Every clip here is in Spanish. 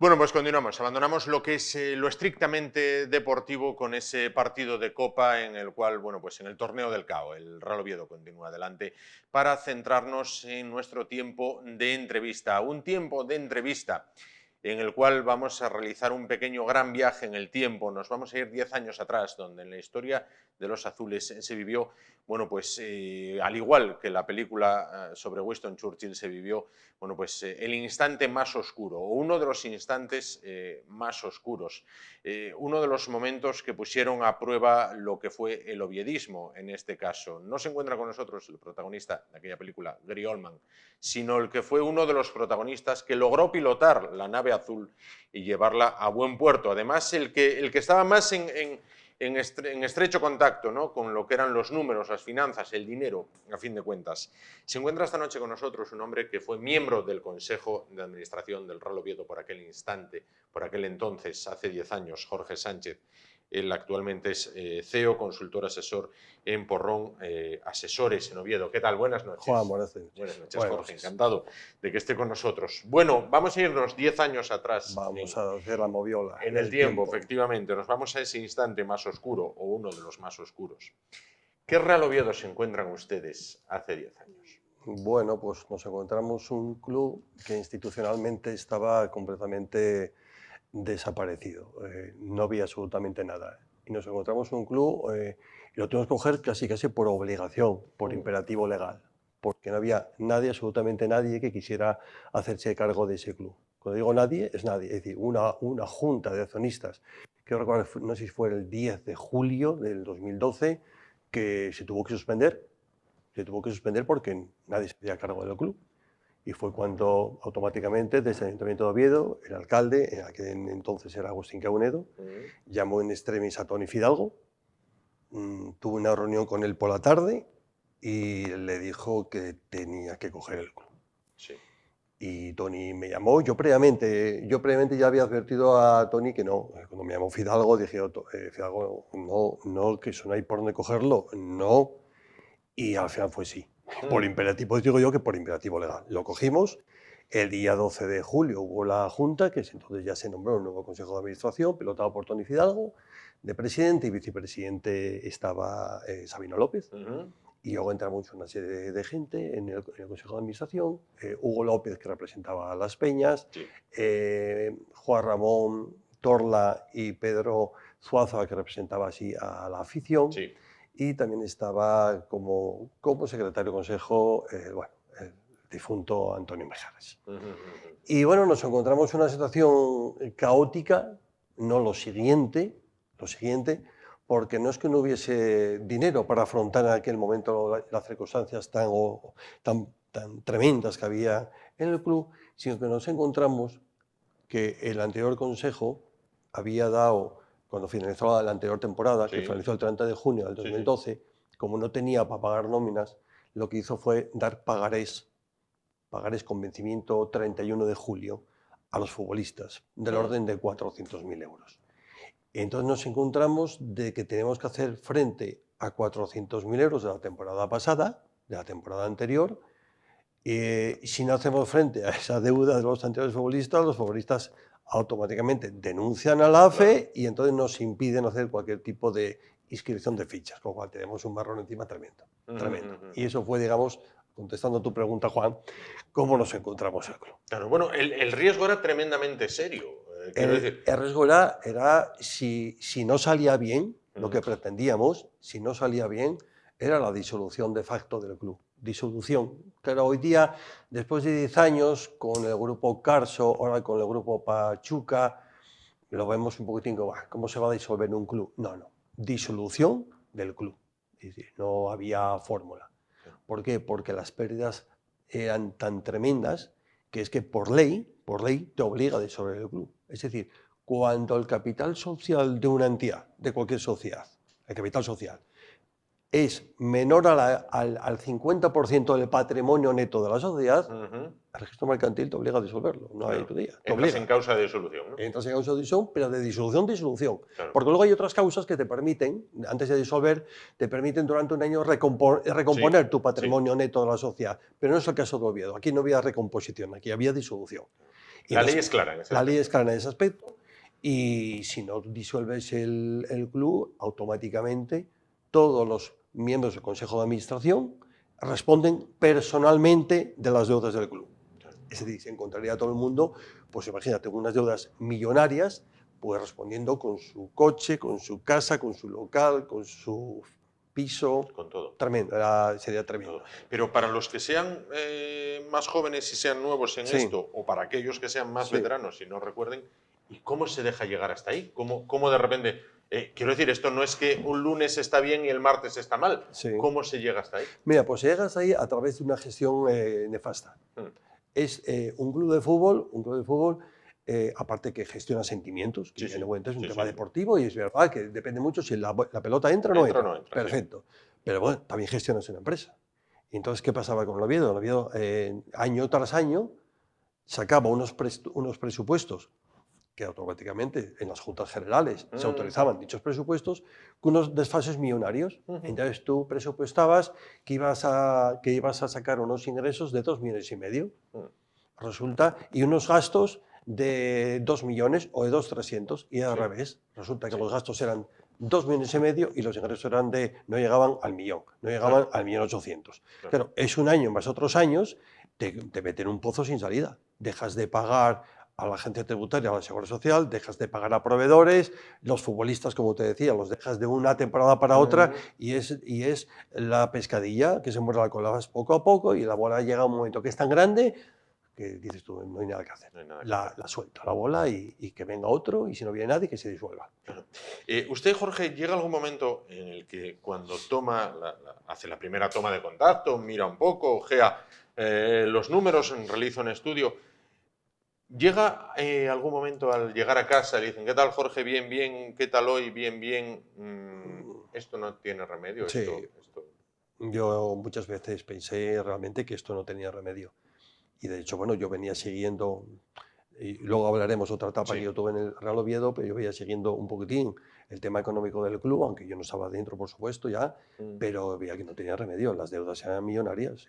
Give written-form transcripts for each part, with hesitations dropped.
Bueno, pues continuamos. Abandonamos lo que es lo estrictamente deportivo con ese partido de Copa en el cual, bueno, pues en el torneo del CAO, el Real Oviedo continúa adelante para centrarnos en nuestro tiempo de entrevista. Un tiempo de entrevista en el cual vamos a realizar un pequeño gran viaje en el tiempo. Nos vamos a ir 10 años atrás, donde en la historia de los azules se vivió, bueno, pues al igual que la película sobre Winston Churchill se vivió, bueno, pues el instante más oscuro, o uno de los instantes más oscuros, uno de los momentos que pusieron a prueba lo que fue el oviedismo en este caso. No se encuentra con nosotros el protagonista de aquella película, Gary Oldman, sino el que fue uno de los protagonistas que logró pilotar la nave azul y llevarla a buen puerto. Además, el que estaba más en estrecho contacto, ¿no?, con lo que eran los números, las finanzas, el dinero, a fin de cuentas. Se encuentra esta noche con nosotros un hombre que fue miembro del Consejo de Administración del Real Oviedo por aquel instante, por aquel entonces, hace 10 años, Jorge Sánchez. Él actualmente es CEO, consultor asesor en Porrón Asesores en Oviedo. ¿Qué tal? Buenas noches. Juan, buenas noches. Buenas noches, Jorge. Encantado de que esté con nosotros. Bueno, vamos a irnos 10 años atrás. Vamos a hacer la moviola. En el tiempo, efectivamente. Nos vamos a ese instante más oscuro, o uno de los más oscuros. ¿Qué Real Oviedo se encuentran ustedes hace 10 años? Bueno, pues nos encontramos un club que institucionalmente estaba completamente desaparecido. No había absolutamente nada. Y nos encontramos un club y lo tuvimos que coger casi por obligación, por imperativo legal, porque no había nadie, absolutamente nadie, que quisiera hacerse cargo de ese club. Cuando digo nadie, es nadie, es decir, una junta de accionistas, que no sé si fue el 10 de julio del 2012, que se tuvo que suspender porque nadie se hacía cargo del club. Y fue cuando automáticamente desde el Ayuntamiento de Oviedo, el alcalde, en aquel entonces era Agustín Caunedo, llamó en extremis a Toni Fidalgo, tuvo una reunión con él por la tarde y le dijo que tenía que coger el club. Sí. Y Toni me llamó, yo previamente ya había advertido a Toni que no. Cuando me llamó Fidalgo dije, Fidalgo, no, que eso no hay por dónde cogerlo, no. Y al final fue sí. Por imperativo, digo yo que por imperativo legal. Lo cogimos. El día 12 de julio hubo la junta, que entonces ya se nombró un nuevo consejo de administración, pilotado por Toni Fidalgo, de presidente, y vicepresidente estaba Sabino López. Y luego entramos una serie de gente en el consejo de administración. Hugo López, que representaba a Las Peñas, Sí. Juan Ramón Torla y Pedro Zuaza, que representaba así a la afición. Sí. Y también estaba como secretario de consejo el difunto Antonio Mejares. Y bueno, nos encontramos en una situación caótica, no lo siguiente, porque no es que no hubiese dinero para afrontar en aquel momento las circunstancias tan tremendas que había en el club, sino que nos encontramos que el anterior consejo había dado, cuando finalizó la anterior temporada, Sí. que finalizó el 30 de junio del 2012, como no tenía para pagar nóminas, lo que hizo fue dar pagarés con vencimiento 31 de julio a los futbolistas, del orden de 400.000 euros. Entonces nos encontramos de que tenemos que hacer frente a 400.000 euros de la temporada pasada, de la temporada anterior. Si no hacemos frente a esa deuda de los anteriores futbolistas, los futbolistas automáticamente denuncian a la AFE y entonces nos impiden hacer cualquier tipo de inscripción de fichas, con lo cual tenemos un marrón encima tremendo. Y eso fue, digamos, contestando a tu pregunta, Juan, cómo nos encontramos el club. Claro, bueno, el riesgo era tremendamente serio. El riesgo era si no salía bien, lo que pretendíamos, si no salía bien, era la disolución de facto del club. Disolución. Claro, hoy día, después de 10 años, con el grupo Carso, ahora con el grupo Pachuca, lo vemos un poquitín como, ¿cómo se va a disolver un club? No. Disolución del club. Es decir, no había fórmula. ¿Por qué? Porque las pérdidas eran tan tremendas que es que por ley te obliga a disolver el club. Es decir, cuando el capital social de una entidad, de cualquier sociedad, el capital social, es menor al 50% del patrimonio neto de la sociedad, el registro mercantil te obliga a disolverlo. No hay otro día. Entras en causa de disolución, ¿no? Entras en causa de disolución, pero de disolución. Claro. Porque luego hay otras causas que te permiten, antes de disolver, te permiten durante un año recomponer tu patrimonio neto de la sociedad. Pero no es el caso de Oviedo. Aquí no había recomposición, aquí había disolución. La ley es clara en ese La aspecto. ley es clara en ese aspecto. Y si no disuelves el club, automáticamente todos los miembros del Consejo de Administración responden personalmente de las deudas del club. Es decir, se encontraría todo el mundo, pues imagínate, unas deudas millonarias, pues respondiendo con su coche, con su casa, con su local, con su piso. Con todo. Tremendo, sería tremendo. Todo. Pero para los que sean más jóvenes y sean nuevos en Sí. esto, o para aquellos que sean más Sí. veteranos y no recuerden, ¿y cómo se deja llegar hasta ahí? ¿Cómo de repente? Quiero decir, esto no es que un lunes está bien y el martes está mal. Sí. ¿Cómo se llega hasta ahí? Mira, pues llegas ahí a través de una gestión nefasta. Es un club de fútbol, aparte que gestiona sentimientos, que Sí, sí. es un Sí, tema sí. deportivo y es verdad que depende mucho si la pelota entra o no Entra entra. o no entra, Perfecto. Pero bueno, también gestionas una empresa. Y entonces, ¿qué pasaba con el Oviedo? El Oviedo, año tras año, sacaba unos presupuestos que automáticamente en las juntas generales se autorizaban dichos presupuestos con unos desfases millonarios. Entonces tú presupuestabas que ibas a sacar unos ingresos de 2,5 millones. Resulta, y unos gastos de 2 millones o de 2,300, y al revés. Resulta que los gastos eran 2,5 millones y los ingresos eran no llegaban al millón, no llegaban al 1.800.000. Claro, es un año más otros años, te meten un pozo sin salida. Dejas de pagar a la agencia tributaria, a la Seguridad Social, dejas de pagar a proveedores, los futbolistas, como te decía, los dejas de una temporada para otra y es la pescadilla que se muerde la cola. Vas poco a poco y la bola llega a un momento que es tan grande que dices tú, no hay nada que hacer. La suelto, la bola y que venga otro, y si no viene nadie, que se disuelva. Usted, Jorge, llega algún momento en el que cuando hace la primera toma de contacto, mira un poco, ojea los números, realiza un estudio, llega algún momento al llegar a casa y le dicen, ¿qué tal, Jorge? Bien, bien, ¿qué tal hoy? Bien, bien. Esto no tiene remedio. Sí. Esto... Yo muchas veces pensé realmente que esto no tenía remedio. Y de hecho, bueno, yo venía siguiendo, y luego hablaremos otra etapa que yo tuve en el Real Oviedo, pero yo venía siguiendo un poquitín el tema económico del club, aunque yo no estaba dentro, por supuesto, ya, pero veía que no tenía remedio. Las deudas eran millonarias,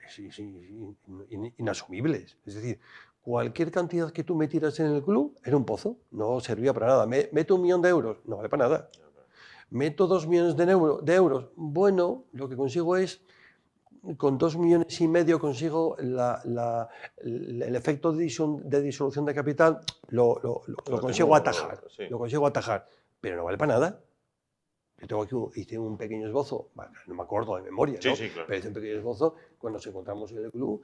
inasumibles. Es decir, cualquier cantidad que tú metieras en el club era un pozo, no servía para nada. Meto 1 millón de euros, no vale para nada. Meto 2 millones de euros, bueno, lo que consigo es, con 2,5 millones consigo el efecto de disolución de capital, lo consigo atajar, lo consigo atajar, pero no vale para nada. Yo hice un pequeño esbozo, no me acuerdo de memoria, ¿no? Sí, claro. Pero hice un pequeño esbozo cuando nos encontramos en el club,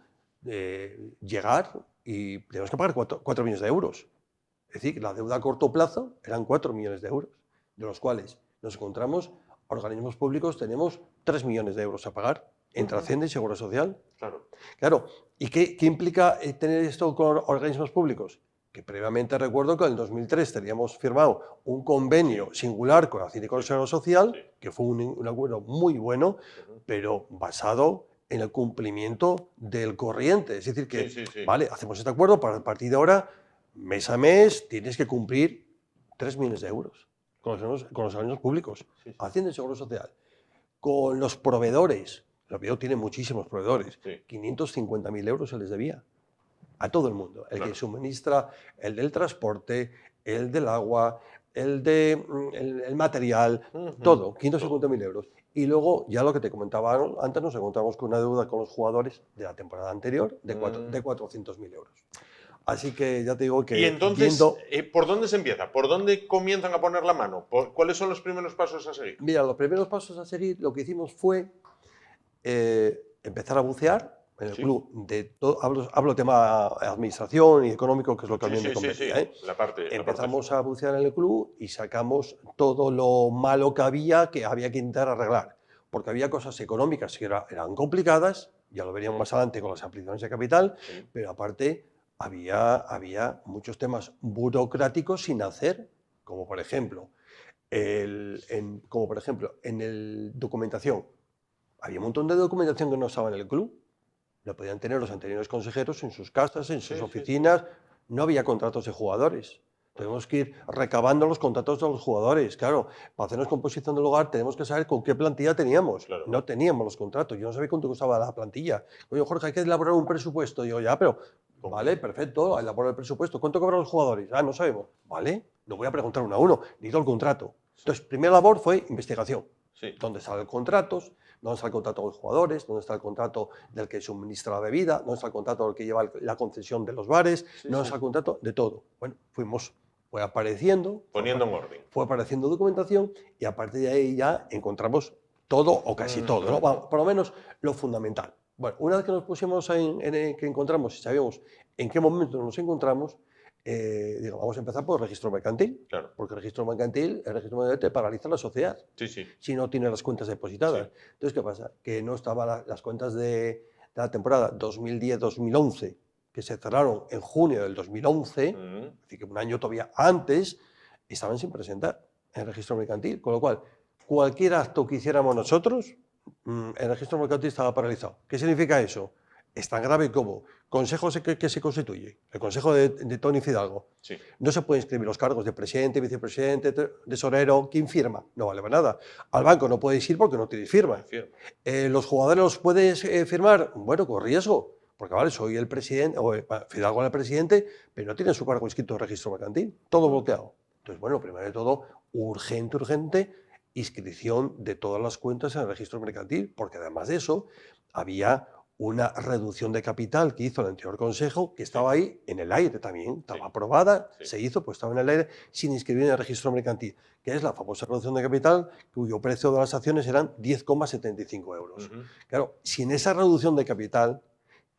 llegar y tenemos que pagar 4 millones de euros. Es decir, la deuda a corto plazo eran 4 millones de euros, de los cuales nos encontramos, organismos públicos, tenemos 3 millones de euros a pagar entre Hacienda y Seguridad Social. Claro. ¿Y qué implica tener esto con organismos públicos? Que previamente recuerdo que en el 2003 teníamos firmado un convenio singular con Hacienda y con la Seguridad Social, que fue un acuerdo muy bueno, pero basado en el cumplimiento del corriente. Es decir, que, vale, hacemos este acuerdo, para a partir de ahora, mes a mes, tienes que cumplir 3 millones de euros con los organismos públicos, Hacienda y Seguridad Social. Con los proveedores, el Oviedo tiene muchísimos proveedores, 550.000 euros se les debía a todo el mundo, el que suministra, el del transporte, el del agua, el material, todo, 550.000 euros. Y luego, ya lo que te comentaba antes, nos encontramos con una deuda con los jugadores de la temporada anterior de 400.000 euros. Así que ya te digo que... Y entonces, ¿por dónde se empieza? ¿Por dónde comienzan a poner la mano? ¿Cuáles son los primeros pasos a seguir? Mira, los primeros pasos a seguir, lo que hicimos fue empezar a bucear en el club. Hablo tema administración y económico, que es lo que a mí me competía. Empezamos a bucear en el club y sacamos todo lo malo que había que intentar arreglar. Porque había cosas económicas que eran complicadas, ya lo veríamos más adelante con las ampliaciones de capital, pero aparte había muchos temas burocráticos sin hacer, como por ejemplo, en documentación. Había un montón de documentación que no estaba en el club. Lo podían tener los anteriores consejeros en sus casas, en sus oficinas. No había contratos de jugadores. Tenemos que ir recabando los contratos de los jugadores. Claro, para hacernos composición del hogar tenemos que saber con qué plantilla teníamos. No teníamos los contratos. Yo no sabía cuánto costaba la plantilla. Oye, Jorge, hay que elaborar un presupuesto. Digo, ya, pero Vale, perfecto, elabora el presupuesto. ¿Cuánto cobran los jugadores? Ah, no sabemos. Vale, lo voy a preguntar uno a uno. Necesito el contrato. Entonces, primera labor fue investigación. Sí. ¿Dónde están los contratos? ¿Dónde está el contrato de los jugadores? ¿Dónde está el contrato del que suministra la bebida? ¿Dónde está el contrato del que lleva la concesión de los bares? ¿Dónde está el contrato de todo? Bueno, fue apareciendo. Poniendo en orden. Fue apareciendo documentación y a partir de ahí ya encontramos todo o casi todo, ¿no? Bueno, por lo menos lo fundamental. Bueno, una vez que nos pusimos que encontramos y sabíamos en qué momento nos encontramos, digo, vamos a empezar por el registro mercantil, Claro. porque el registro mercantil te paraliza la sociedad si no tiene las cuentas depositadas. Entonces, ¿qué pasa? Que no estaban las cuentas de la temporada 2010-2011, que se cerraron en junio del 2011, es decir, que un año todavía antes, estaban sin presentar en el registro mercantil, con lo cual, cualquier acto que hiciéramos nosotros, el registro mercantil estaba paralizado. ¿Qué significa eso? Es tan grave como consejo que se constituye, el consejo de Tony Fidalgo. Sí. No se pueden inscribir los cargos de presidente, vicepresidente, tesorero. ¿Quién firma? No vale para nada. Al banco no puedes ir porque no tienes firma. ¿Los jugadores los puedes firmar? Bueno, con riesgo. Porque vale, soy el presidente, o Fidalgo era el presidente, pero no tiene su cargo inscrito en el registro mercantil. Todo bloqueado. Entonces, bueno, primero de todo, urgente, inscripción de todas las cuentas en el registro mercantil, porque además de eso, había una reducción de capital que hizo el anterior consejo, que estaba ahí en el aire también, estaba aprobada, se hizo, pues estaba en el aire, sin inscribir en el registro mercantil, que es la famosa reducción de capital, cuyo precio de las acciones eran 10,75 euros. Claro, sin esa reducción de capital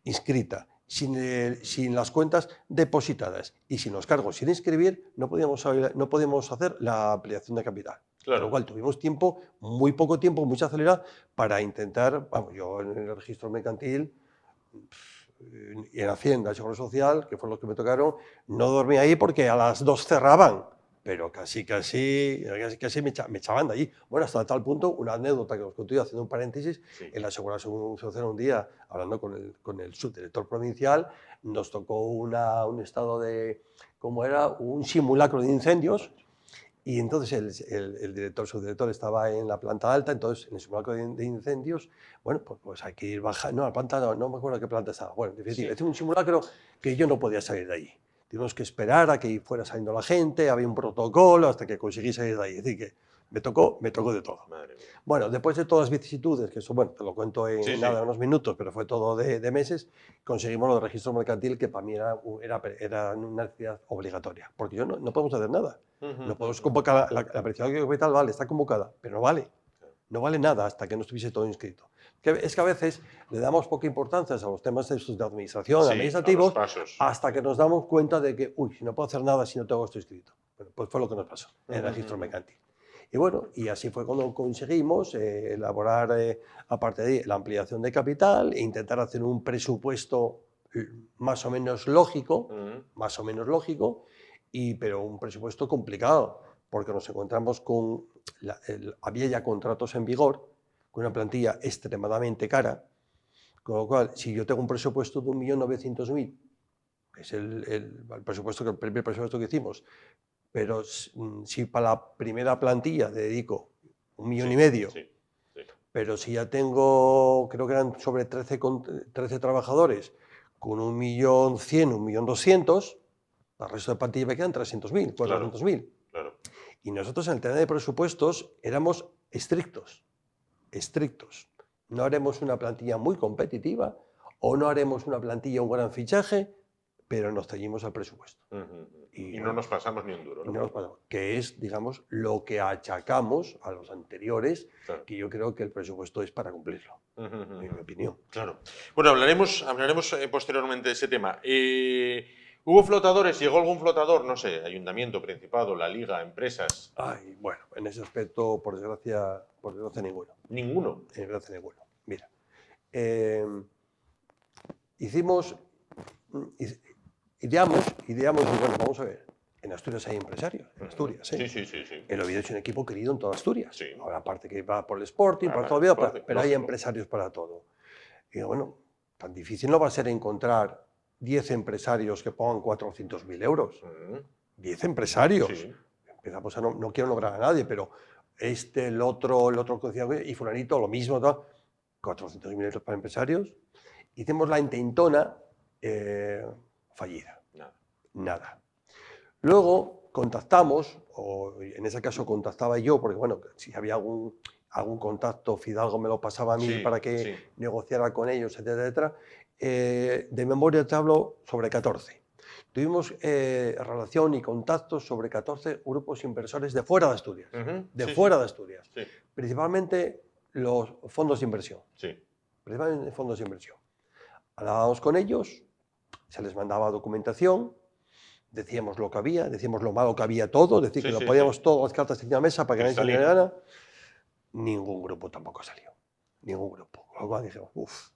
inscrita, sin las cuentas depositadas y sin los cargos sin inscribir, no podíamos hacer la ampliación de capital. Claro. Con lo cual tuvimos tiempo, muy poco tiempo, mucha celeridad para intentar, vamos, yo en el registro mercantil y en Hacienda, Seguro Social, que fueron los que me tocaron, no dormí ahí porque a las 2 cerraban, pero casi me echaban de allí. Bueno, hasta tal punto, una anécdota que os conté, haciendo un paréntesis, en la Seguridad Social un día, hablando con el subdirector provincial, nos tocó un estado de, ¿cómo era? Un simulacro de incendios. Y entonces el subdirector estaba en la planta alta, entonces en el simulacro de incendios, bueno, pues hay que ir bajando, no, la planta no me acuerdo qué planta estaba. Bueno, en definitiva, es un simulacro que yo no podía salir de ahí. Tuvimos que esperar a que fuera saliendo la gente, había un protocolo hasta que conseguí salir de ahí. Es decir, que me tocó de todo. Bueno, después de todas las vicisitudes, que eso, bueno, te lo cuento en unos minutos, pero fue todo de meses, conseguimos lo del registro mercantil, que para mí era una actividad obligatoria, porque yo no podemos hacer nada. No podemos convocar la apreciación de capital, vale, está convocada, pero no vale. No vale nada hasta que no estuviese todo inscrito. Es que a veces le damos poca importancia a los temas de administración, administrativos, hasta que nos damos cuenta de que, uy, si no puedo hacer nada si no tengo esto inscrito. Bueno, pues fue lo que nos pasó en el registro mercantil. Y bueno, y así fue cuando conseguimos elaborar, aparte de ahí, la ampliación de capital e intentar hacer un presupuesto más o menos lógico, pero un presupuesto complicado, porque nos encontramos con, había ya contratos en vigor, con una plantilla extremadamente cara, con lo cual, si yo tengo un presupuesto de 1.900.000, que es el primer presupuesto que hicimos, pero si para la primera plantilla dedico 1,5 millones, pero si ya tengo, creo que eran sobre 13 trabajadores, con 1.100.000, 1.200.000, el resto de plantilla me quedan 300.000, 400.000. Claro. Y nosotros en el tema de presupuestos éramos estrictos. No haremos una plantilla muy competitiva o no haremos una plantilla un gran fichaje, pero nos ceñimos al presupuesto. Y no nos pasamos ni un duro. ¿No? No nos pasamos, que es, digamos, lo que achacamos a los anteriores, que yo creo que el presupuesto es para cumplirlo, en mi opinión. Claro. Bueno, hablaremos posteriormente de ese tema. ¿Hubo flotadores? ¿Llegó algún flotador? No sé, ayuntamiento, principado, la liga, empresas. Ay, bueno, en ese aspecto, por desgracia ninguno. ¿Ninguno? En desgracia ninguno. Mira, ideamos, y bueno, vamos a ver, en Asturias hay empresarios, en Asturias, ¿eh? Sí. El Oviedo es un equipo querido en toda Asturias. Sí. Ahora, aparte que va por el Sporting, por toda la vida, pero hay empresarios para todo. Y bueno, tan difícil no va a ser encontrar 10 empresarios que pongan 400.000 euros. 10 empresarios. Sí. Empezamos a no quiero lograr a nadie, pero el otro y fulanito, lo mismo, 400.000 euros para empresarios. Hicimos la intentona, fallida. Nada. Nada. Luego contactamos, o en ese caso contactaba yo, porque bueno, si había algún contacto, Fidalgo me lo pasaba a mí Sí, para que sí. negociara con ellos, etcétera, etcétera. De memoria te hablo sobre 14. Tuvimos relación y contactos sobre 14 grupos inversores de fuera de Asturias. De Sí, fuera sí. de Asturias. Sí, Principalmente los fondos de inversión. sí. Principalmente fondos de inversión. Hablábamos con ellos, se les mandaba documentación, decíamos lo que había, decíamos lo malo que había todo, decir que lo poníamos todas las cartas en la mesa para que nadie se le gana. Ningún grupo tampoco salió. Ningún grupo. Luego dijimos,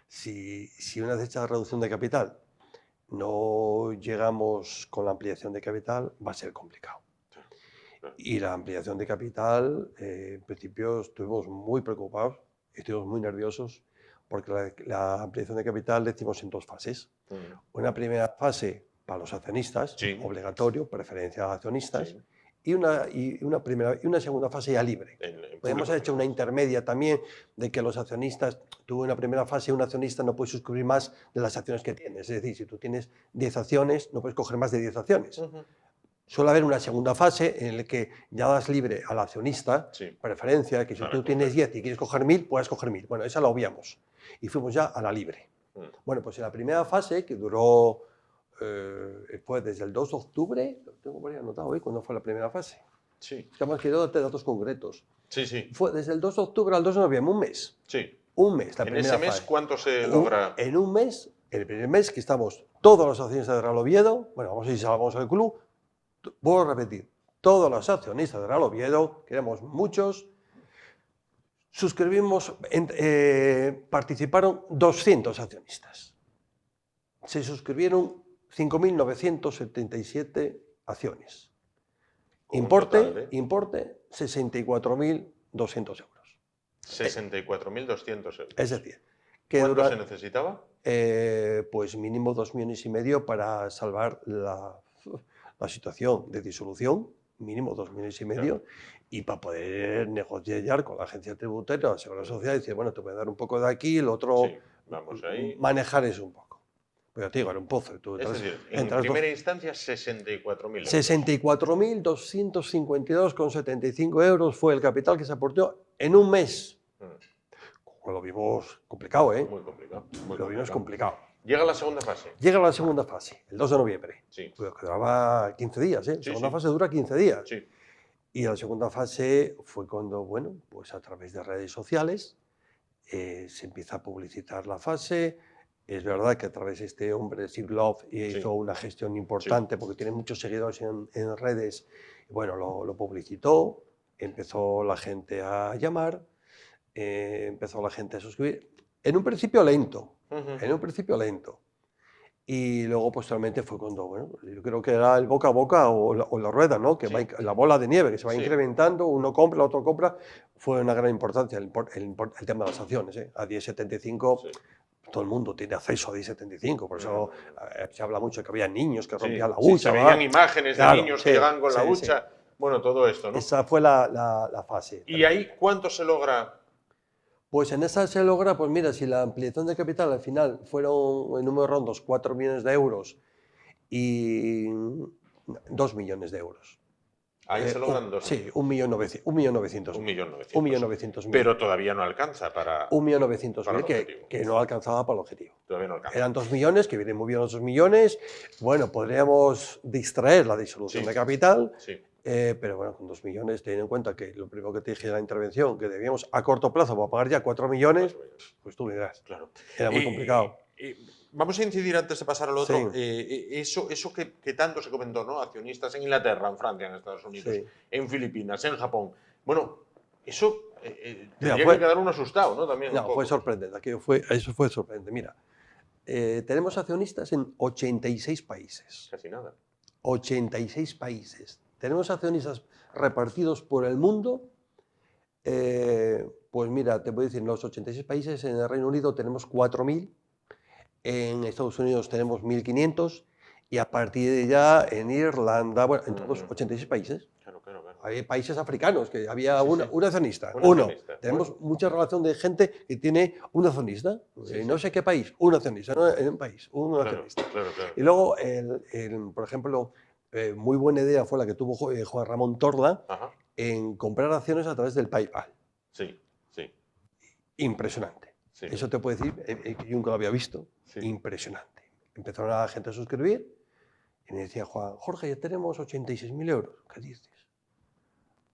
si una fecha de reducción de capital no llegamos con la ampliación de capital, va a ser complicado. Y la ampliación de capital, en principio estuvimos muy preocupados, estuvimos muy nerviosos, porque la ampliación de capital la hicimos en 2 fases. Una primera fase para los accionistas, Sí. obligatorio, preferencia a accionistas, Sí. y una segunda fase ya libre. Podemos haber hecho una intermedia también de que los accionistas, tú en la primera fase, un accionista no puede suscribir más de las acciones que tienes. Es decir, si tú tienes 10 acciones, no puedes coger más de 10 acciones. Suele haber una segunda fase en la que ya das libre al accionista, preferencia, que si tú tienes 10 y quieres coger 1000, puedes coger 1000. Bueno, esa la obviamos. Y fuimos ya a la libre. Bueno, pues en la primera fase, que duró, fue desde el 2 de octubre, lo tengo por ahí anotado hoy, ¿cuándo fue la primera fase? Sí. Es que además quiero darte datos concretos. Sí, sí. Fue desde el 2 de octubre al 2 de noviembre, un mes. Sí. Un mes, la primera fase. ¿En ese mes cuánto se logra? En un mes, en el primer mes que estamos todos los accionistas de Real Oviedo, bueno, vamos a ir si salgamos del club, vuelvo a repetir, todos los accionistas de Real Oviedo, que éramos muchos, participaron 200 accionistas. Se suscribieron 5.977 acciones. Importe 64.200 euros. 64.200 euros. Es decir, ¿cuánto se necesitaba? Pues mínimo 2,5 millones para salvar la situación de disolución, mínimo 2,5 millones, y para poder negociar con la agencia tributaria, la Seguridad Social, y decir, bueno, te voy a dar un poco de aquí, el otro, vamos ahí. Manejar eso un poco. Pero te digo, era un pozo. Es decir, en primera instancia, 64.000 euros. 64.252,75 euros fue el capital que se aportó en un mes. Lo vimos complicado, ¿eh? Muy complicado. Lo vimos complicado. Llega la segunda fase. Llega la segunda fase, el 2 de noviembre. Sí. Pues que duraba 15 días, ¿eh? La segunda fase dura 15 días. Sí. Y la segunda fase fue cuando, bueno, pues a través de redes sociales se empieza a publicitar la fase. Es verdad que a través de este hombre, Steve Love, hizo una gestión importante porque tiene muchos seguidores en redes. Y bueno, lo publicitó, empezó la gente a llamar, empezó la gente a suscribir. En un principio lento, Y luego posteriormente fue cuando, bueno, yo creo que era el boca a boca o la rueda, ¿no? Que va, la bola de nieve que se va incrementando, uno compra, el otro compra. Fue una gran importancia el tema de las acciones, ¿eh? A 10,75 todo el mundo tiene acceso a 10,75, por eso se habla mucho que había niños que rompían la hucha. Se veían imágenes de niños que llegaban con la hucha. Bueno, todo esto, ¿no? Esa fue la fase. ¿Y ahí cuánto se logra? Pues en esa se logra, pues mira, si la ampliación de capital al final fueron en números rondos 4 millones de euros y 2 millones de euros. Ahí se logran 2 millones. Sí, 1.900.000. Pero todavía no alcanza para 1.900.000 que no alcanzaba para el objetivo. Todavía no alcanza. Eran 2 millones, que vienen muy bien los 2 millones. Bueno, podríamos distraer la disolución de capital. Pero bueno, con 2 millones, teniendo en cuenta que lo primero que te dije en la intervención, que debíamos a corto plazo para pagar ya 4 millones, pues tú me dirás. Claro. Era muy complicado. Vamos a incidir antes de pasar al otro. Eso que tanto se comentó, ¿no? Accionistas en Inglaterra, en Francia, en Estados Unidos, en Filipinas, en Japón. Bueno, eso tendría que quedar uno asustado, ¿no? También. No, fue sorprendente. Eso fue sorprendente. Mira, tenemos accionistas en 86 países. Casi nada. 86 países. Tenemos accionistas repartidos por el mundo. Pues mira, te voy a decir, en los 86 países, en el Reino Unido tenemos 4.000, en Estados Unidos tenemos 1.500 y a partir de ya en Irlanda, bueno, en todos los 86 países. Claro. hay países africanos que había Sí, un sí. accionista. Un Uno. accionista. Tenemos Bueno. mucha relación de gente que tiene un accionista. Sí, No sí. sé qué país, un accionista. No, en un país, un Claro, accionista. claro. Y luego, por ejemplo, muy buena idea fue la que tuvo Juan Ramón Torda Ajá. en comprar acciones a través del PayPal. Sí, sí, Impresionante. sí. Eso te puedo decir, que yo nunca lo había visto. Sí. Impresionante. Empezaron a la gente a suscribir y me decía Juan, Jorge, ya tenemos 86.000 euros. ¿Qué dices?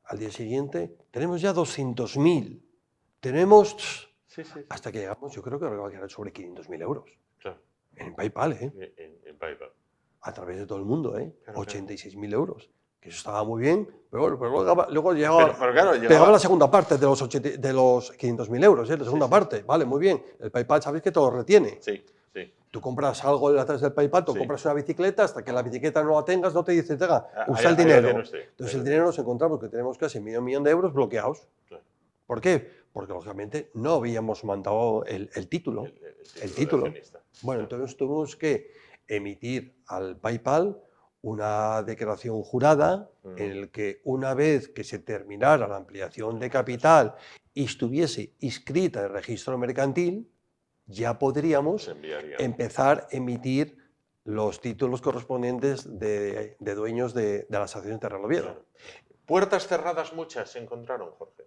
Al día siguiente, tenemos ya 200.000. Tenemos... Sí, sí. Hasta que llegamos, yo creo que va a quedar sobre 500.000 euros. Claro. En PayPal, En PayPal. A través de todo el mundo, Claro, 86.000 euros. Que eso estaba muy bien, pero luego llegaba, Pero claro, pegaba la segunda parte de los 500.000 euros, la segunda sí. parte. Vale, muy bien. El PayPal sabes que te lo retiene. Sí, sí. Tú compras algo a través del PayPal, tú Sí. compras una bicicleta, hasta que la bicicleta no la tengas, no te dice, tenga, usa Ahí el dinero. lo tiene usted. Entonces el dinero nos encontramos que tenemos casi medio millón de euros bloqueados. Claro. ¿Por qué? Porque lógicamente no habíamos mandado el título. El título. Bueno, entonces tuvimos que emitir al PayPal una declaración jurada en el que una vez que se terminara la ampliación de capital y estuviese inscrita en el registro mercantil, ya podríamos empezar a emitir los títulos correspondientes de dueños de las acciones de Real Oviedo. Claro. ¿Puertas cerradas muchas se encontraron, Jorge?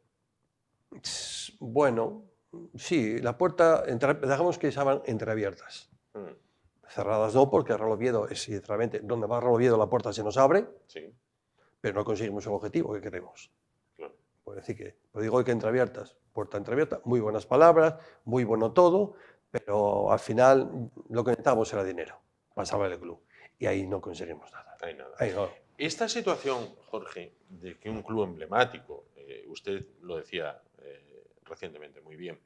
Bueno, sí, la puerta, dejamos que estaban entreabiertas. Cerradas no, porque Real Oviedo es, sinceramente, donde va Real Oviedo la puerta se nos abre, sí, pero no conseguimos el objetivo que queremos. Claro. Puedo decir que, lo digo que entreabiertas, puerta entreabierta, muy buenas palabras, muy bueno todo, pero al final lo que necesitábamos era dinero para salvar el club. Y ahí no conseguimos nada. Ahí no. Esta situación, Jorge, de que un club emblemático, usted lo decía recientemente muy bien,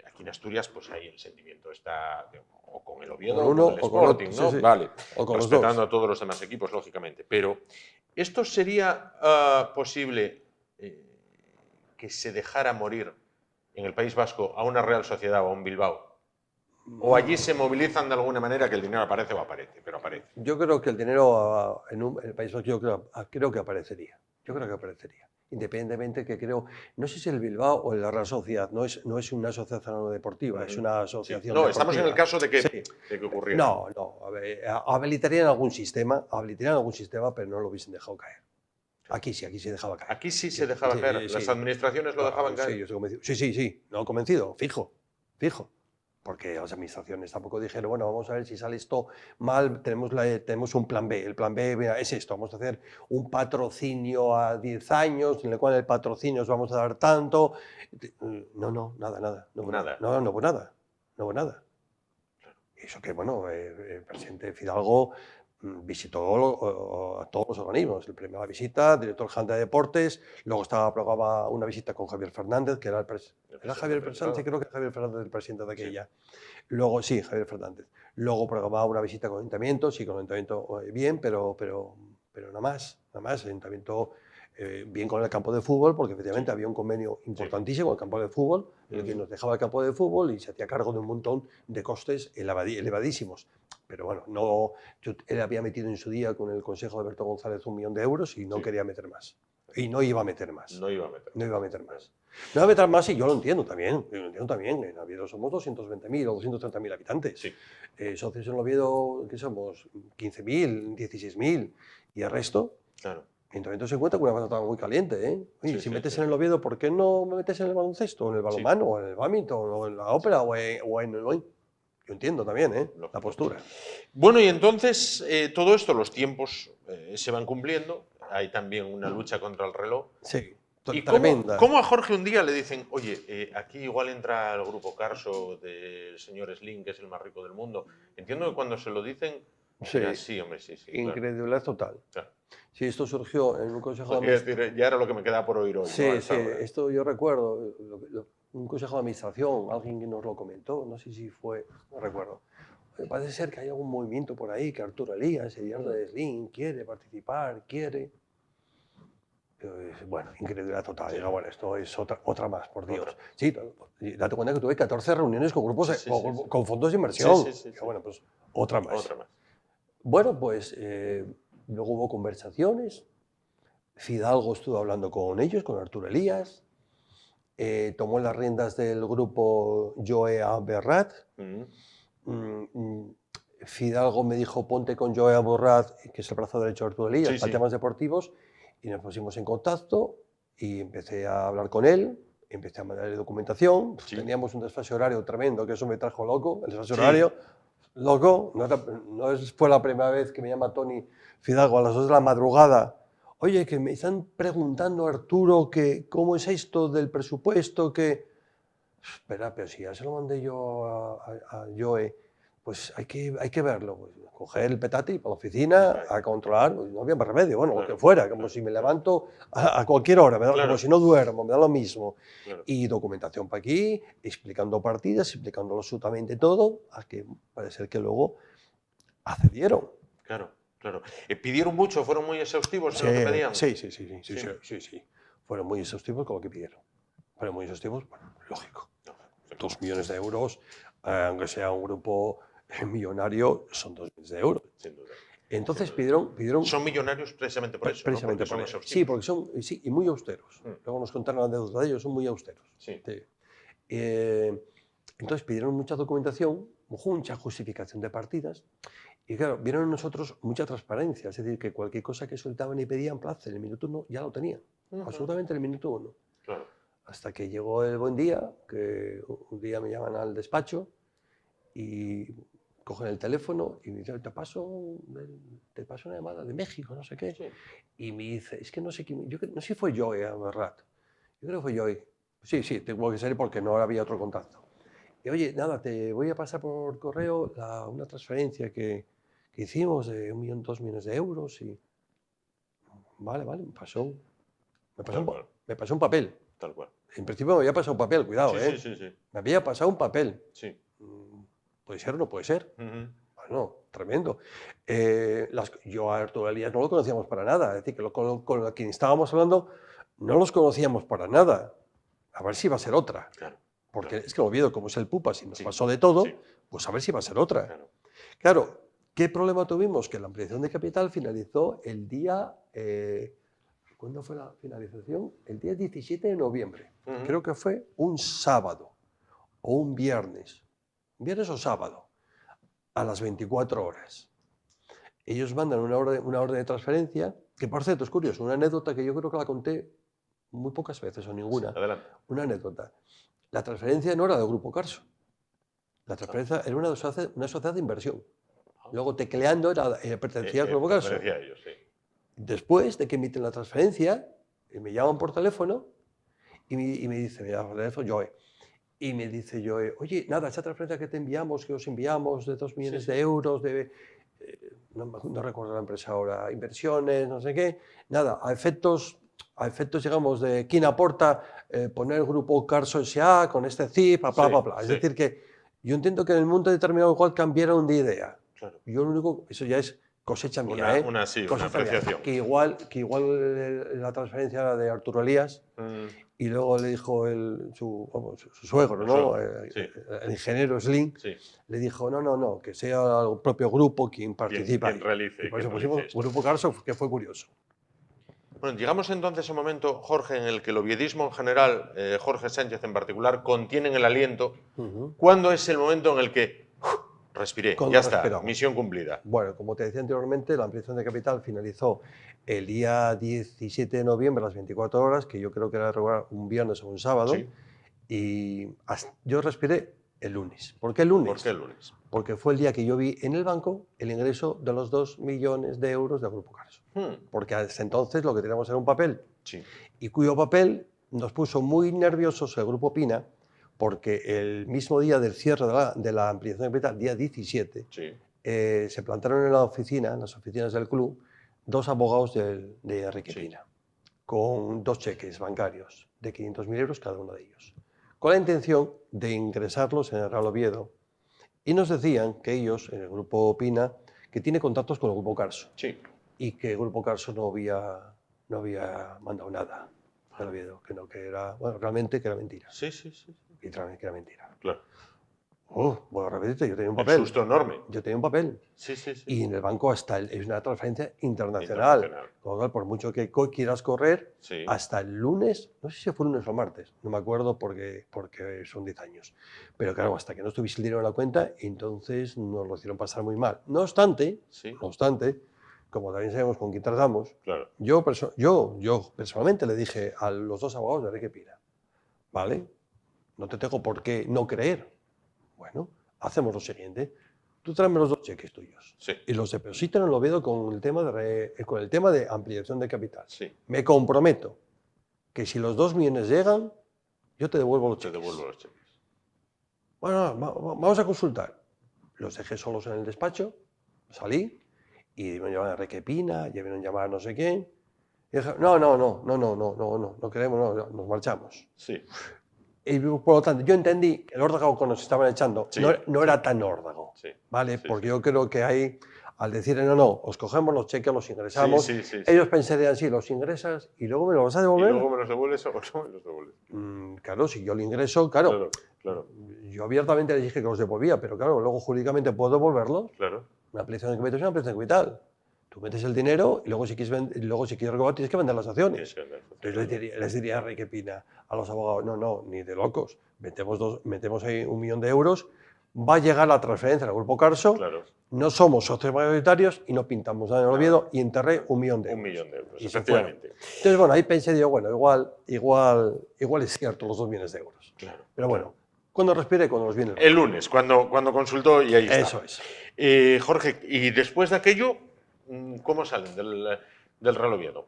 aquí en Asturias pues ahí el sentimiento está o con el Oviedo o con el Sporting, ¿no? Sí. Vale, o con respetando a todos los demás equipos, lógicamente. Pero ¿esto sería posible que se dejara morir en el País Vasco a una Real Sociedad o a un Bilbao? ¿O allí se movilizan de alguna manera que el dinero aparece o aparece? Pero aparece. Yo creo que el dinero en el País Vasco creo que aparecería. Yo creo que aparecería. Independientemente que creo, no sé si el Bilbao o la Real Sociedad, no es una asociación deportiva, es una asociación deportiva. Estamos en el caso de que ocurriera. No, a ver, habilitarían algún sistema, pero no lo hubiesen dejado caer. Aquí sí dejaba caer. Aquí sí se dejaba caer, las administraciones lo dejaban caer. Sí, yo estoy convencido. Sí, no convencido, fijo. Porque las administraciones tampoco dijeron, bueno, vamos a ver si sale esto mal, tenemos un plan B. El plan B mira, es esto, vamos a hacer un patrocinio a 10 años, en el cual el patrocinio os vamos a dar tanto. No, nada. No hubo nada. Y eso que, bueno, el presidente Fidalgo visitó a todos los organismos. La primera visita, director general de deportes, luego estaba programada una visita con Javier Fernández, que era Javier Fernández, creo que Javier Fernández el presidente de aquella. Luego, sí, Javier Fernández. Luego programaba una visita con el ayuntamiento, sí, con el ayuntamiento bien, pero nada más. El ayuntamiento bien con el campo de fútbol, porque efectivamente había un convenio importantísimo con el campo de fútbol, en el que nos dejaba el campo de fútbol y se hacía cargo de un montón de costes elevadísimos. Pero bueno, él había metido en su día con el consejo de Alberto González 1 millón de euros y no quería meter más. Y no iba a meter más. No iba a meter más y yo lo entiendo también. En Oviedo somos 220.000 o 230.000 habitantes. Sí. Socios en Oviedo, ¿qué somos? 15.000, 16.000. Y el resto... Claro. Entonces se encuentra con una batalla muy caliente, ¿eh? Oye, si metes en el Oviedo, ¿por qué no me metes en el baloncesto, en el balonmano, o en el bádminton, o en la ópera, o en el... Yo entiendo también, la postura. Bueno, y entonces todo esto, los tiempos se van cumpliendo, hay también una lucha contra el reloj. Sí, ¿Y tremenda. ¿Cómo a Jorge un día le dicen, oye, aquí igual entra el grupo Carso del señor Slim, que es el más rico del mundo? Entiendo que cuando se lo dicen, sí, hombre, sí. Incredulidad total. Claro. Sí, esto surgió en un consejo de administración. Ya era lo que me queda por oír hoy. Sí, esto yo recuerdo, un consejo de administración, alguien que nos lo comentó, no sé si fue, no recuerdo. Parece ser que hay algún movimiento por ahí, que Arturo Elías, el líder de Slim, quiere participar, quiere. Bueno, incredulidad total. Digo, bueno, esto es otra más, por Dios. Sí, date cuenta que tuve 14 reuniones con grupos, con fondos de inversión. Digo, bueno, pues otra más. Bueno, pues luego hubo conversaciones. Fidalgo estuvo hablando con ellos, con Arturo Elías, tomó las riendas del grupo Joe Aberrat. Fidalgo me dijo, ponte con Joe Aberrat, que es el brazo derecho de Arturo Elías, para temas deportivos, y nos pusimos en contacto y empecé a hablar con él, empecé a mandarle documentación. Teníamos un desfase horario tremendo, que eso me trajo loco, el desfase horario. Loco, no fue la primera vez que me llama Tony Fidalgo a las 2 de la madrugada. Oye, que me están preguntando, Arturo, que cómo es esto del presupuesto, que... Espera, pero si ya se lo mandé yo a Joe, pues hay que verlo. Pues, coger el petate y para la oficina a controlar, pues no había más remedio, bueno, lo que fuera, como si me levanto a cualquier hora, como si no duermo, me da lo mismo. Y documentación para aquí, explicando partidas, explicándolo absolutamente todo, a que parece ser que luego accedieron. Claro. ¿Pidieron mucho? ¿Fueron muy exhaustivos en lo que pedían? Sí. Fueron muy exhaustivos con lo que pidieron. Fueron muy exhaustivos, bueno, lógico. 2 millones de euros, aunque sea un grupo millonario, son 2 millones de euros. Sin duda. Entonces pidieron... Son millonarios precisamente por eso, precisamente ¿no? Porque por son eso. Sí, porque son y muy austeros. Luego nos contaron la deuda de ellos, son muy austeros. Entonces pidieron mucha documentación, mucha justificación de partidas, y claro, vieron en nosotros mucha transparencia, es decir, que cualquier cosa que soltaban y pedían plaza en el minuto 1 ya lo tenían, absolutamente en el minuto 1. Claro. Hasta que llegó el buen día, que un día me llaman al despacho y cogen el teléfono y me dicen, te paso una llamada de México, no sé qué. Sí. Y me dice, es que no sé quién, no sé si fue Joe Aberrat. Yo creo que fue Joe. Sí, tengo que ser porque no había otro contacto. Y oye, nada, te voy a pasar por correo una transferencia que hicimos de 1 millón, 2 millones de euros. Y... Vale, me pasó un papel. Tal cual. En principio me había pasado un papel, cuidado, Sí. Me había pasado un papel. Sí. ¿Puede ser o no puede ser? Bueno, tremendo. Yo a Arturo Elías no lo conocíamos para nada. Es decir, que con quien estábamos hablando no los conocíamos para nada. A ver si va a ser otra. Claro. Porque es que el Oviedo, como es el Pupa, si nos pasó de todo, pues a ver si va a ser otra. Claro, ¿qué problema tuvimos? Que la ampliación de capital finalizó el día... ¿Cuándo fue la finalización? El día 17 de noviembre. Creo que fue un sábado o un viernes. Viernes o sábado, a las 24 horas. Ellos mandan una orden de transferencia, que por cierto es curioso, una anécdota que yo creo que la conté muy pocas veces o ninguna. Sí, adelante. Una anécdota. La transferencia no era del Grupo Carso. La transferencia era una sociedad de inversión. Luego tecleando pertenecía al Grupo Carso. Pertenecía a ellos, sí. Después de que emiten la transferencia, me llaman por teléfono y me dice, me llama por teléfono Joe, y me dice Joe, oye, nada, esa transferencia que te enviamos, que os enviamos de 2 millones de euros, no recuerdo la empresa ahora, inversiones, no sé qué, nada, a efectos digamos, de quién aporta, poner el Grupo Carso S.A. con este CIF, bla. Es decir, que yo entiendo que en el mundo determinado igual cambiaron de idea. Claro. Yo lo único, eso ya es cosecha mía, una apreciación. Que igual la transferencia era de Arturo Elías y luego le dijo su suegro, ¿no? El ingeniero Slim, le dijo, no, que sea el propio grupo quien participa. Quien realice. Y por eso pusimos Grupo Carso, que fue curioso. Bueno, llegamos entonces a un momento, Jorge, en el que el oviedismo en general, Jorge Sánchez en particular, contienen el aliento. ¿Cuándo es el momento en el que respiré? Ya está, misión cumplida. Bueno, como te decía anteriormente, la ampliación de capital finalizó el día 17 de noviembre a las 24 horas, que yo creo que era un viernes o un sábado, y yo respiré el lunes. ¿Por qué el lunes? ¿Por qué el lunes? Porque fue el día que yo vi en el banco el ingreso de los 2 millones de euros del Grupo Carso. Porque hasta entonces lo que teníamos era un papel, y cuyo papel nos puso muy nerviosos el Grupo Pina, porque el mismo día del cierre de la ampliación de capital, día 17, se plantaron en las oficinas del club, 2 abogados de Enrique Pina, con 2 cheques bancarios de 500.000 euros cada uno de ellos, con la intención de ingresarlos en el Real Oviedo. Y nos decían que ellos, en el Grupo Pina, que tiene contactos con el Grupo Carso, y que el Grupo Carso no había mandado nada al Oviedo, que era, bueno, realmente que era mentira. Sí. Literalmente que era mentira. Claro. Bueno, repetite, yo tenía un Un papel. susto enorme. Yo tenía un papel. Sí, sí, sí. Y en el banco hasta es una transferencia internacional. Con lo cual, por mucho que quieras correr, Sí. hasta el lunes, no sé si fue lunes o martes, no me acuerdo porque son 10 años. Pero claro, hasta que no estuviese el dinero en la cuenta, entonces nos lo hicieron pasar muy mal. No obstante, como también sabemos con quién tratamos, claro. yo personalmente le dije a los dos abogados de Enrique Pina, ¿vale? No te tengo por qué no creer. Bueno, hacemos lo siguiente. Tú tráeme los 2 cheques tuyos. Sí. Y los depositan en el Oviedo con el tema de ampliación de capital. Sí. Me comprometo que si los 2 millones llegan, yo te devuelvo los cheques. Te devuelvo los cheques. Bueno, vamos a consultar. Los dejé solos en el despacho, salí y me llamaron a Enrique Pina, ya vieron llamar a no sé quién. Y dije, no queremos, no, nos marchamos. Sí. Y por lo tanto, yo entendí el órdago que nos estaban echando no era tan órdago, ¿vale? Porque yo creo que ahí, al decir no, os cogemos los cheques, los ingresamos, ellos pensarían, sí, los ingresas y luego me los vas a devolver. ¿Y luego me los devuelves o no me los devuelves? Claro, si yo lo ingreso, claro. Yo abiertamente les dije que los devolvía, pero claro, luego jurídicamente puedo devolverlos. Claro. Una ampliación de capital es una ampliación de capital. Tú metes el dinero y luego si quieres robar tienes que vender las acciones. Entonces les diría a Enrique Pina, a los abogados, no, ni de locos, metemos ahí 1 millón de euros, va a llegar la transferencia al Grupo Carso, no somos socios mayoritarios y no pintamos nada en el Oviedo y enterré 1 millón de euros. 1 millón de euros, y efectivamente. Entonces, bueno, ahí pensé, digo, bueno, igual es cierto los 2 millones de euros. Claro. Pero bueno, cuando respire, cuando nos viene el lunes, cuando consultó y ahí está. Eso es. Jorge, y después de aquello, ¿cómo salen del Real Oviedo?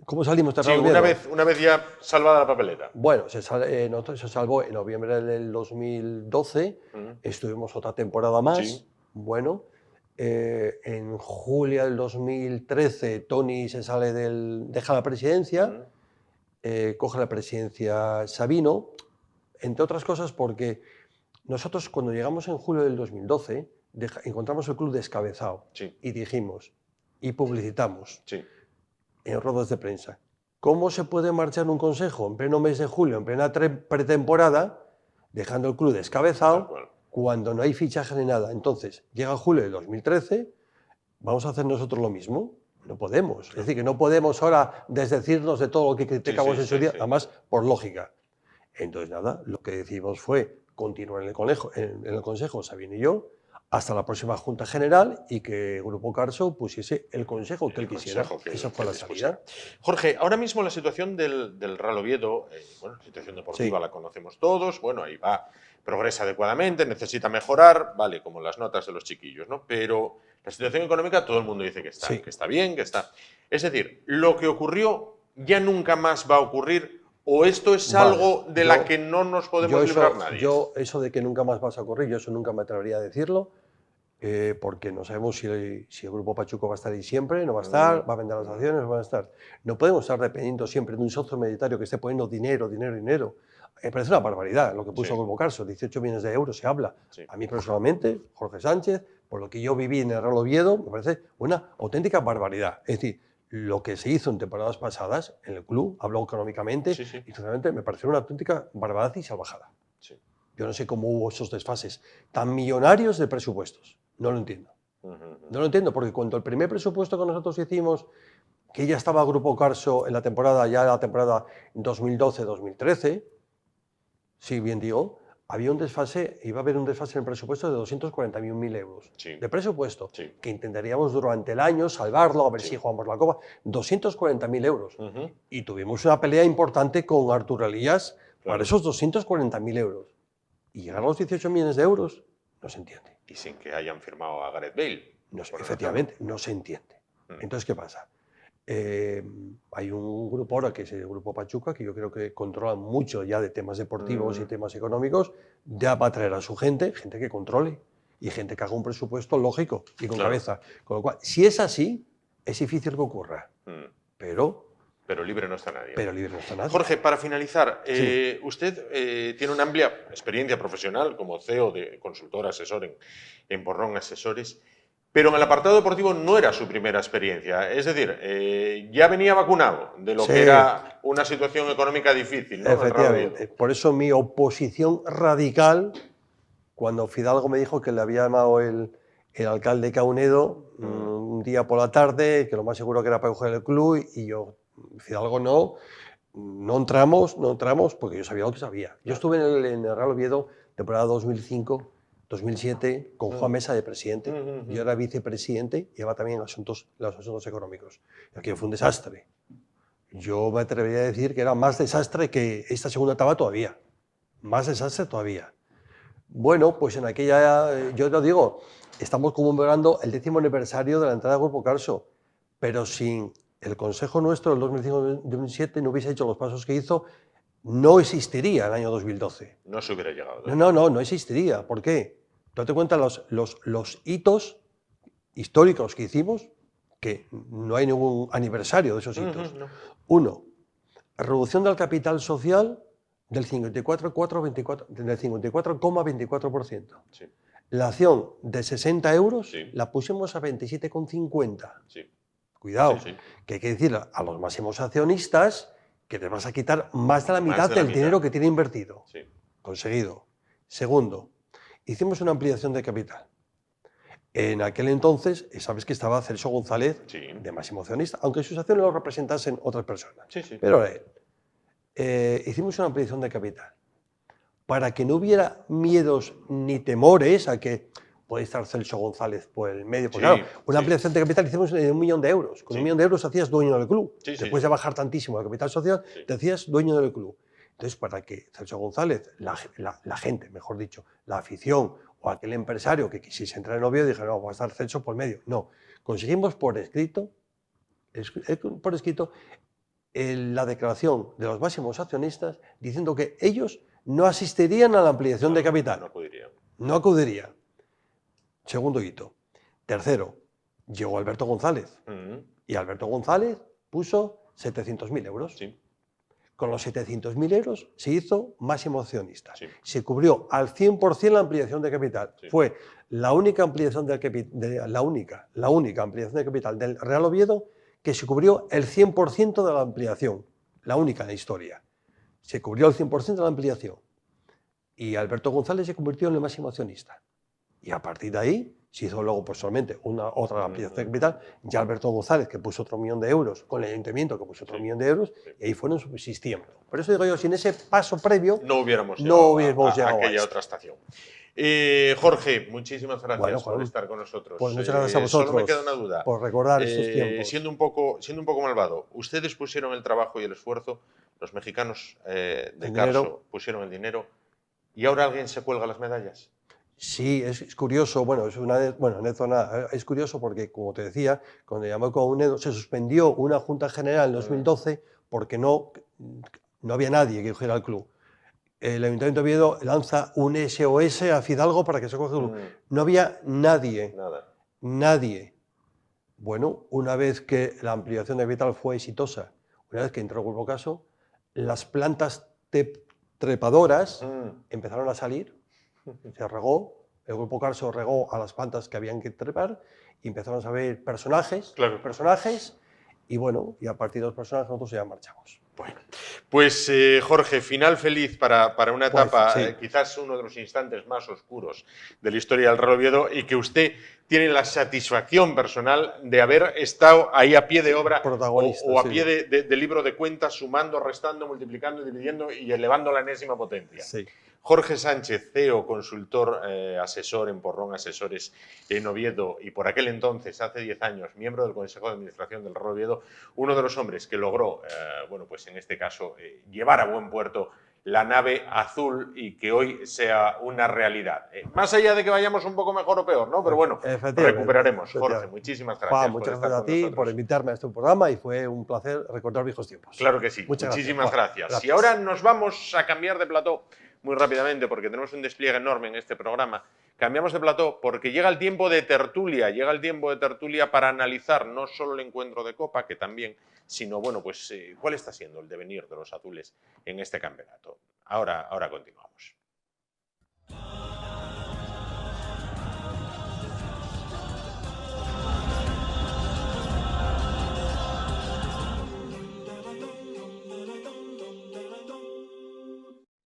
¿Cómo salimos del Real Oviedo? Una vez ya salvada la papeleta. Bueno, se salvó en noviembre del 2012, estuvimos otra temporada más. Bueno, en julio del 2013 Tony se sale deja la presidencia, coge la presidencia Sabino, entre otras cosas porque nosotros cuando llegamos en julio del 2012 encontramos el club descabezado y dijimos, y publicitamos en ruedas de prensa, ¿cómo se puede marchar un consejo en pleno mes de julio, en plena pretemporada, dejando el club descabezado cuando no hay fichaje ni nada? Entonces, llega julio del 2013, ¿vamos a hacer nosotros lo mismo? No podemos. Es decir, que no podemos ahora desdecirnos de todo lo que criticamos en su día, además por lógica. Entonces, nada, lo que decidimos fue continuar en el consejo, Sabino y yo, hasta la próxima Junta General y que el Grupo Carso pusiese el consejo que él quisiera. Esa fue la salida. Jorge, ahora mismo la situación del Real Oviedo, la situación deportiva la conocemos todos, bueno, ahí va, progresa adecuadamente, necesita mejorar, vale, como las notas de los chiquillos, ¿no? Pero la situación económica todo el mundo dice que está bien, que está... Es decir, lo que ocurrió ya nunca más va a ocurrir. ¿O esto es algo de la que no nos podemos librar nadie? Eso de que nunca más vas a ocurrir, yo eso nunca me atrevería a decirlo, porque no sabemos si el Grupo Pachuco va a estar ahí siempre, no va a estar, va a vender las acciones, no va a estar. No podemos estar dependiendo siempre de un socio mayoritario que esté poniendo dinero. Me parece una barbaridad lo que puso el Grupo Carso, 18 millones de euros se habla. A mí personalmente, Jorge Sánchez, por lo que yo viví en el Real Oviedo, me parece una auténtica barbaridad. Es decir, lo que se hizo en temporadas pasadas en el club, hablo económicamente, y sinceramente me pareció una auténtica barbaridad y salvajada. Yo no sé cómo hubo esos desfases tan millonarios de presupuestos. No lo entiendo. No lo entiendo, porque cuando el primer presupuesto que nosotros hicimos, que ya estaba Grupo Carso en la temporada 2012-2013, sí, bien digo, iba a haber un desfase en el presupuesto de 241.000 euros de presupuesto, que intentaríamos durante el año salvarlo, a ver si jugamos la Copa, 240.000 euros. Y tuvimos una pelea importante con Arturo Elías para esos 240.000 euros. Y llegar a los 18 millones de euros, no se entiende. Y sin que hayan firmado a Gareth Bale. Efectivamente, no se entiende. Entonces, ¿qué pasa? Hay un grupo ahora que es el Grupo Pachuca, que yo creo que controla mucho ya de temas deportivos y temas económicos, ya va a traer a su gente que controle y gente que haga un presupuesto lógico y con cabeza. Con lo cual, si es así, es difícil que ocurra. Pero libre no está nadie. Jorge, para finalizar, usted tiene una amplia experiencia profesional como CEO de consultor asesor en Borrón Asesores. Pero en el apartado deportivo no era su primera experiencia. Es decir, ya venía vacunado de lo que era una situación económica difícil, ¿no? Efectivamente. Por eso mi oposición radical cuando Fidalgo me dijo que le había llamado el alcalde Caunedo un día por la tarde, que lo más seguro que era para coger el club, y yo, Fidalgo no entramos, porque yo sabía lo que sabía. Yo estuve en el Real Oviedo temporada 2005-2007 con Juan Mesa de presidente. Yo era vicepresidente y llevaba también los asuntos económicos. Y aquello fue un desastre. Yo me atrevería a decir que era más desastre que esta segunda etapa todavía. Más desastre todavía. Bueno, pues en aquella, yo te digo, estamos conmemorando el 10º aniversario de la entrada del Grupo Carso, pero sin el consejo nuestro del 2005-2007 no hubiese hecho los pasos que hizo, no existiría el año 2012. No se hubiera llegado. No existiría. ¿Por qué? Date cuenta los hitos históricos que hicimos, que no hay ningún aniversario de esos hitos. No. Uno, reducción del capital social del 54,24%. Sí. La acción de 60 euros sí. la pusimos a 27,50. Sí. Cuidado, sí. que hay que decir a los máximos accionistas que te vas a quitar más de la mitad del dinero que tiene invertido. Sí. Conseguido. Segundo, hicimos una ampliación de capital. En aquel entonces, sabes que estaba Celso González, de máximo accionista, aunque sus acciones lo representasen otras personas. Pero era él. Hicimos una ampliación de capital para que no hubiera miedos ni temores a que puede estar Celso González por el medio. Pues claro, una ampliación de capital hicimos de 1 millón de euros. Con 1 millón de euros hacías dueño del club. Después de bajar tantísimo el capital social, te hacías dueño del club. Entonces, para que Celso González, la gente, mejor dicho, la afición o aquel empresario que quisiese entrar en Oviedo, dije, no, va a estar Celso por medio. No, conseguimos por escrito la declaración de los máximos accionistas diciendo que ellos no asistirían a la ampliación de capital. No acudirían. Segundo hito. Tercero, llegó Alberto González. Y Alberto González puso 700.000 euros. Con los 700.000 euros se hizo máximo accionista. Se cubrió al 100% la ampliación de capital. Fue la única ampliación la única ampliación de capital del Real Oviedo que se cubrió el 100% de la ampliación. La única en la historia. Se cubrió el 100% de la ampliación. Y Alberto González se convirtió en el máximo accionista. Y a partir de ahí se hizo luego personalmente otra ampliación de capital, ya Alberto González, que puso otro 1 millón de euros, con el ayuntamiento, que puso otro 1 millón de euros, y ahí fueron subsistiendo. Por eso digo yo, sin ese paso previo, no hubiéramos llegado a aquella otra estación. Jorge, muchísimas gracias por estar con nosotros. Pues muchas gracias a vosotros. Solo me queda una duda. Por recordar estos tiempos. Siendo un poco malvado, ustedes pusieron el trabajo y el esfuerzo, los mexicanos de Carso pusieron el dinero, ¿y ahora alguien se cuelga las medallas? Sí, es curioso, es curioso porque, como te decía, cuando llamó Caunedo se suspendió una junta general en 2012 porque no había nadie que cogiera el club. El Ayuntamiento de Oviedo lanza un SOS a Fidalgo para que se coja el club. No había nadie. Nadie. Bueno, una vez que la ampliación de capital fue exitosa, una vez que entró el Grupo Carso, las plantas trepadoras empezaron a salir. Se regó, el Grupo Carso regó a las plantas que habían que trepar y empezaron a salir personajes, y bueno, y a partir de los personajes nosotros ya marchamos. Bueno, pues Jorge, final feliz para una etapa, quizás uno de los instantes más oscuros de la historia del Real Oviedo, y que usted tiene la satisfacción personal de haber estado ahí a pie de obra o a pie de libro de cuentas, sumando, restando, multiplicando, dividiendo y elevando a la enésima potencia. Jorge Sánchez, CEO, consultor, asesor en Porrón Asesores en Oviedo, y por aquel entonces, hace 10 años, miembro del Consejo de Administración del Real Oviedo, uno de los hombres que logró, bueno, pues en este caso, llevar a buen puerto la nave azul y que hoy sea una realidad. Más allá de que vayamos un poco mejor o peor, ¿no? Pero bueno, recuperaremos. Jorge, muchísimas gracias. Juan, muchas gracias a ti por invitarme a este programa y fue un placer recordar viejos tiempos. Claro que sí. Muchísimas gracias. Y ahora nos vamos a cambiar de plató muy rápidamente porque tenemos un despliegue enorme en este programa. Cambiamos de plató porque llega el tiempo de tertulia, para analizar no solo el encuentro de Copa, que también, sino, bueno, pues cuál está siendo el devenir de los azules en este campeonato. Ahora continuamos.